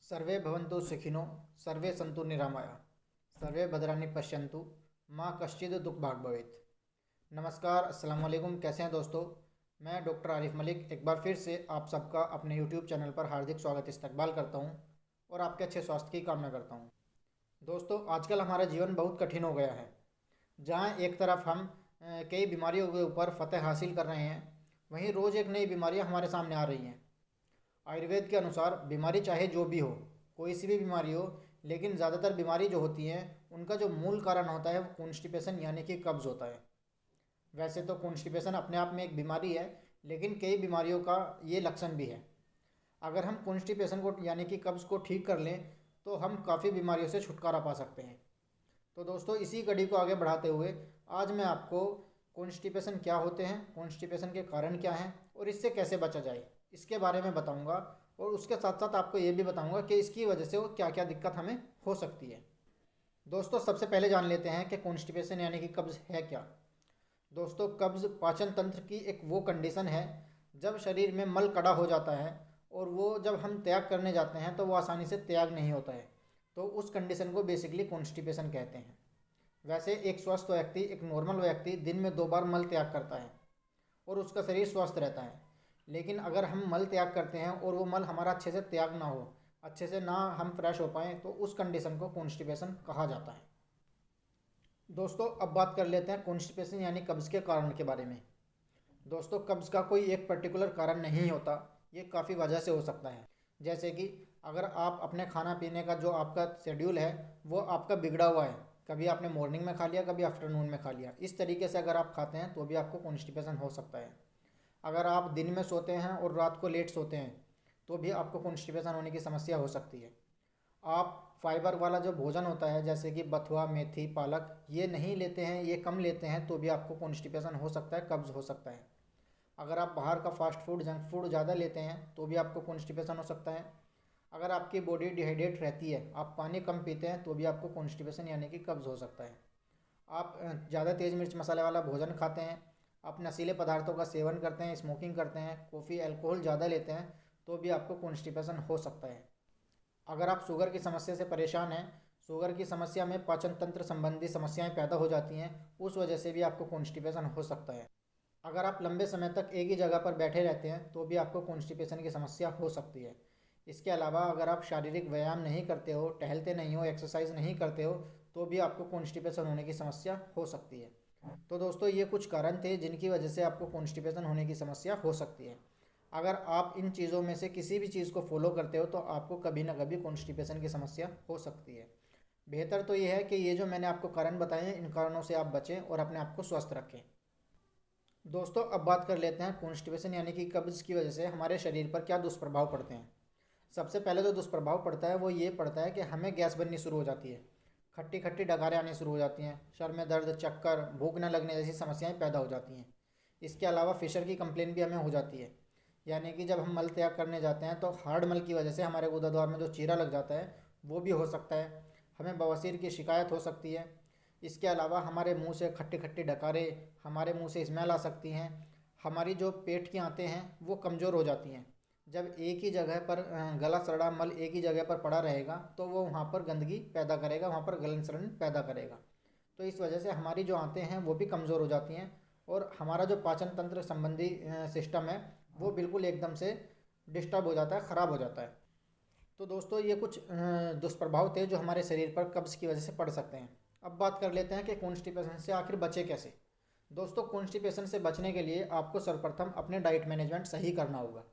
सर्वे भवन्तु सुखिनो सर्वे सन्तु निरामया सर्वे भद्राणि पश्यन्तु माँ कश्चित् दुख भाग भवेत्। नमस्कार, अस्सलाम वालेकुम। कैसे हैं दोस्तों? मैं डॉक्टर आरिफ मलिक एक बार फिर से आप सबका अपने यूट्यूब चैनल पर हार्दिक स्वागत इस्तकबाल करता हूं और आपके अच्छे स्वास्थ्य की कामना करता हूं। दोस्तों, आजकल हमारा जीवन बहुत कठिन हो गया है। जहां एक तरफ हम कई बीमारियों के ऊपर फतह हासिल कर रहे हैं, वहीं रोज़ एक नई बीमारियां हमारे सामने आ रही हैं। आयुर्वेद के अनुसार बीमारी चाहे जो भी हो, कोई सी भी बीमारी हो, लेकिन ज़्यादातर बीमारी जो होती हैं उनका जो मूल कारण होता है वो कॉन्स्टिपेशन यानी कि कब्ज़ होता है। वैसे तो कॉन्स्टिपेशन अपने आप में एक बीमारी है, लेकिन कई बीमारियों का ये लक्षण भी है। अगर हम कॉन्स्टिपेशन को यानी कि कब्ज़ को ठीक कर लें तो हम काफ़ी बीमारियों से छुटकारा पा सकते हैं। तो दोस्तों, इसी कड़ी को आगे बढ़ाते हुए आज मैं आपको कॉन्स्टिपेशन क्या होते हैं, कॉन्स्टिपेशन के कारण क्या हैं और इससे कैसे बचा जाए, इसके बारे में बताऊंगा। और उसके साथ साथ आपको ये भी बताऊंगा कि इसकी वजह से वो क्या क्या दिक्कत हमें हो सकती है। दोस्तों, सबसे पहले जान लेते हैं कि कॉन्स्टिपेशन यानी कि कब्ज़ है क्या। दोस्तों, कब्ज़ पाचन तंत्र की एक वो कंडीशन है जब शरीर में मल कड़ा हो जाता है और वो जब हम त्याग करने जाते हैं तो वो आसानी से त्याग नहीं होता है। तो उस कंडीशन को बेसिकली कॉन्स्टिपेशन कहते हैं। वैसे एक स्वस्थ व्यक्ति, एक नॉर्मल व्यक्ति दिन में 2 बार मल त्याग करता है और उसका शरीर स्वस्थ रहता है। लेकिन अगर हम मल त्याग करते हैं और वो मल हमारा अच्छे से त्याग ना हो, अच्छे से ना हम फ्रेश हो पाएँ, तो उस कंडीशन को कॉन्स्टिपेशन कहा जाता है। दोस्तों, अब बात कर लेते हैं कॉन्स्टिपेशन यानी कब्ज़ के कारण के बारे में। दोस्तों, कब्ज़ का कोई एक पर्टिकुलर कारण नहीं होता, ये काफ़ी वजह से हो सकता है। जैसे कि अगर आप अपने खाना पीने का जो आपका शेड्यूल है वो आपका बिगड़ा हुआ है, कभी आपने मॉर्निंग में खा लिया, कभी आफ्टरनून में खा लिया, इस तरीके से अगर आप खाते हैं तो भी आपको कॉन्स्टिपेशन हो सकता है। अगर आप दिन में सोते हैं और रात को लेट सोते हैं तो भी आपको कॉन्स्टिपेशन होने की समस्या हो सकती है। आप फाइबर वाला जो भोजन होता है जैसे कि बथुआ, मेथी, पालक, ये नहीं लेते हैं, ये कम लेते हैं, तो भी आपको कॉन्स्टिपेशन हो सकता है, कब्ज़ हो सकता है। अगर आप बाहर का फास्ट फूड, जंक फूड ज़्यादा लेते हैं तो भी आपको कॉन्स्टिपेशन हो सकता है। अगर आपकी बॉडी डिहाइड्रेट रहती है, आप पानी कम पीते हैं, तो भी आपको कॉन्स्टिपेशन यानी कि कब्ज़ हो सकता है। आप ज़्यादा तेज़ मिर्च मसाले वाला भोजन खाते हैं, आप नशीले पदार्थों का सेवन करते हैं, स्मोकिंग करते हैं, कॉफ़ी, अल्कोहल ज़्यादा लेते हैं, तो भी आपको कॉन्स्टिपेशन हो सकता है। अगर आप शुगर की समस्या से परेशान हैं, शुगर की समस्या में पाचन तंत्र संबंधी समस्याएं पैदा हो जाती हैं, उस वजह से भी आपको कॉन्स्टिपेशन हो सकता है। अगर आप लंबे समय तक एक ही जगह पर बैठे रहते हैं तो भी आपको कॉन्स्टिपेशन की समस्या हो सकती है। इसके अलावा अगर आप शारीरिक व्यायाम नहीं करते हो, टहलते नहीं हो, एक्सरसाइज नहीं करते हो, तो भी आपको कॉन्स्टिपेशन होने की समस्या हो सकती है। तो दोस्तों, ये कुछ कारण थे जिनकी वजह से आपको कॉन्स्टिपेशन होने की समस्या हो सकती है। अगर आप इन चीज़ों में से किसी भी चीज़ को फॉलो करते हो तो आपको कभी ना कभी कॉन्स्टिपेशन की समस्या हो सकती है। बेहतर तो ये है कि ये जो मैंने आपको कारण बताए हैं, इन कारणों से आप बचें और अपने आप को स्वस्थ रखें। दोस्तों, अब बात कर लेते हैं कॉन्स्टिपेशन यानी कि कब्ज़ की वजह से हमारे शरीर पर क्या दुष्प्रभाव पड़ते हैं। सबसे पहले जो दुष्प्रभाव पड़ता है वो ये पड़ता है कि हमें गैस बननी शुरू हो जाती है, खट्टी खट्टी डकारें आनी शुरू हो जाती हैं, सर में दर्द, चक्कर, भूख न लगने जैसी समस्याएं पैदा हो जाती हैं। इसके अलावा फिशर की कंप्लेन भी हमें हो जाती है, यानी कि जब हम मल त्याग करने जाते हैं तो हार्ड मल की वजह से हमारे गुदाद्वार में जो चीरा लग जाता है वो भी हो सकता है। हमें बवासीर की शिकायत हो सकती है। इसके अलावा हमारे मुंह से खट्टी खट्टी डकारें, हमारे मुंह से स्मेल आ सकती हैं। हमारी जो पेट की आंतें हैं वो कमज़ोर हो जाती हैं। जब एक ही जगह पर गला सड़ा मल एक ही जगह पर पड़ा रहेगा तो वो वहाँ पर गंदगी पैदा करेगा, वहाँ पर गलन सड़न पैदा करेगा। तो इस वजह से हमारी जो आंतें हैं वो भी कमज़ोर हो जाती हैं और हमारा जो पाचन तंत्र संबंधी सिस्टम है वो बिल्कुल एकदम से डिस्टर्ब हो जाता है, ख़राब हो जाता है। तो दोस्तों, ये कुछ दुष्प्रभाव थे जो हमारे शरीर पर कब्ज़ की वजह से पड़ सकते हैं। अब बात कर लेते हैं कि कॉन्स्टिपेशन से आखिर बचे कैसे। दोस्तों, कॉन्स्टिपेशन से बचने के लिए आपको सर्वप्रथम अपने डाइट मैनेजमेंट सही करना होगा।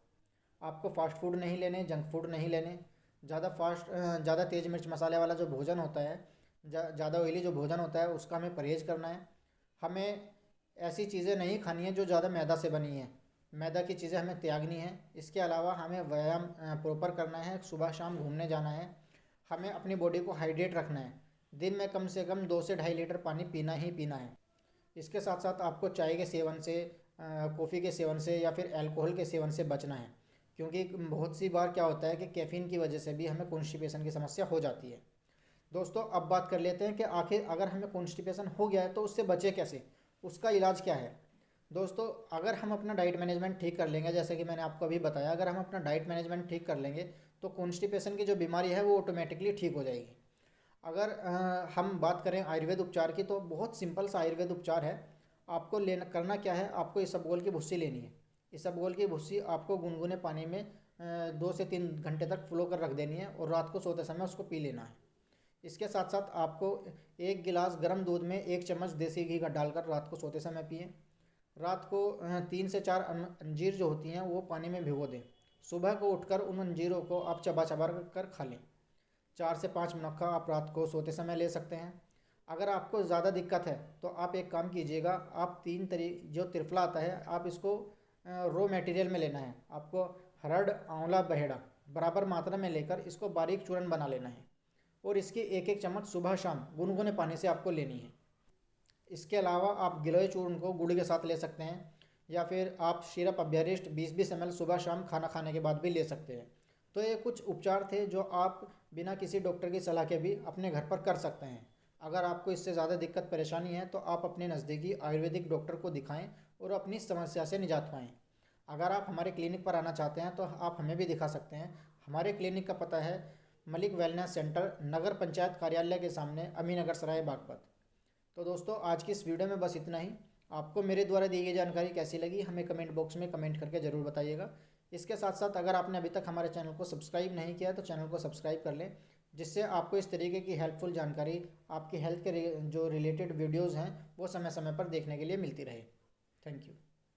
आपको फास्ट फूड नहीं लेने, जंक फूड नहीं लेने, ज़्यादा तेज़ मिर्च मसाले वाला जो भोजन होता है, ज़्यादा ऑयली जो भोजन होता है उसका हमें परहेज़ करना है। हमें ऐसी चीज़ें नहीं खानी है जो ज़्यादा मैदा से बनी है, मैदा की चीज़ें हमें त्यागनी है। इसके अलावा हमें व्यायाम प्रॉपर करना है, सुबह शाम घूमने जाना है। हमें अपनी बॉडी को हाइड्रेट रखना है, दिन में कम से कम 2 से 2.5 लीटर पानी पीना ही पीना है। इसके साथ साथ आपको चाय के सेवन से, कॉफ़ी के सेवन से या फिर अल्कोहल के सेवन से बचना है, क्योंकि बहुत सी बार क्या होता है कि कैफ़ीन की वजह से भी हमें कॉन्स्टिपेशन की समस्या हो जाती है। दोस्तों, अब बात कर लेते हैं कि आखिर अगर हमें कॉन्स्टिपेशन हो गया है तो उससे बचे कैसे, उसका इलाज क्या है। दोस्तों, अगर हम अपना डाइट मैनेजमेंट ठीक कर लेंगे, जैसे कि मैंने आपको अभी बताया, अगर हम अपना डाइट मैनेजमेंट ठीक कर लेंगे तो कॉन्स्टिपेशन की जो बीमारी है वो ऑटोमेटिकली ठीक हो जाएगी। अगर हम बात करें आयुर्वेद उपचार की, तो बहुत सिंपल सा आयुर्वेद उपचार है। आपको लेना करना क्या है, आपको इसबगोल की भुस्सी लेनी है। इसबगोल की भुस्सी आपको गुनगुने पानी में 2 से 3 घंटे तक फुलो कर रख देनी है और रात को सोते समय उसको पी लेना है। इसके साथ साथ आपको 1 गिलास गर्म दूध में 1 चम्मच देसी घी का डालकर रात को सोते समय पिए। रात को 3 से 4 अंजीर जो होती हैं वो पानी में भिगो दें। सुबह को उठकर उन अंजीरों को आप चबा चबा कर खा लें। 4 से 5 मक्खा आप रात को सोते समय ले सकते हैं। अगर आपको ज़्यादा दिक्कत है तो आप एक काम कीजिएगा, आप जो त्रिफला आता है आप इसको रॉ मटेरियल में लेना है। आपको हरड़ आंवला बहेड़ा बराबर मात्रा में लेकर इसको बारीक चूर्ण बना लेना है और इसकी 1-1 चम्मच सुबह शाम गुनगुने पानी से आपको लेनी है। इसके अलावा आप गिलोय चूर्ण को गुड़ के साथ ले सकते हैं या फिर आप सिरप अभ्यरिष्ट 20-20 ml सुबह शाम खाना खाने के बाद भी ले सकते हैं। तो ये कुछ उपचार थे जो आप बिना किसी डॉक्टर की सलाह के भी अपने घर पर कर सकते हैं। अगर आपको इससे ज़्यादा दिक्कत परेशानी है तो आप अपने नज़दीकी आयुर्वेदिक डॉक्टर को दिखाएं और अपनी समस्या से निजात पाएँ। अगर आप हमारे क्लिनिक पर आना चाहते हैं तो आप हमें भी दिखा सकते हैं। हमारे क्लिनिक का पता है मलिक वेलनेस सेंटर, नगर पंचायत कार्यालय के सामने, अमीनगर सराय, बागपत। तो दोस्तों आज की इस वीडियो में बस इतना ही। आपको मेरे द्वारा दी गई जानकारी कैसी लगी हमें कमेंट बॉक्स में कमेंट करके ज़रूर बताइएगा। इसके साथ साथ अगर आपने अभी तक हमारे चैनल को सब्सक्राइब नहीं किया तो चैनल को सब्सक्राइब कर लें, जिससे आपको इस तरीके की हेल्पफुल जानकारी आपकी हेल्थ के जो रिलेटेड वीडियोज़ हैं वो समय समय पर देखने के लिए मिलती रहे। Thank you.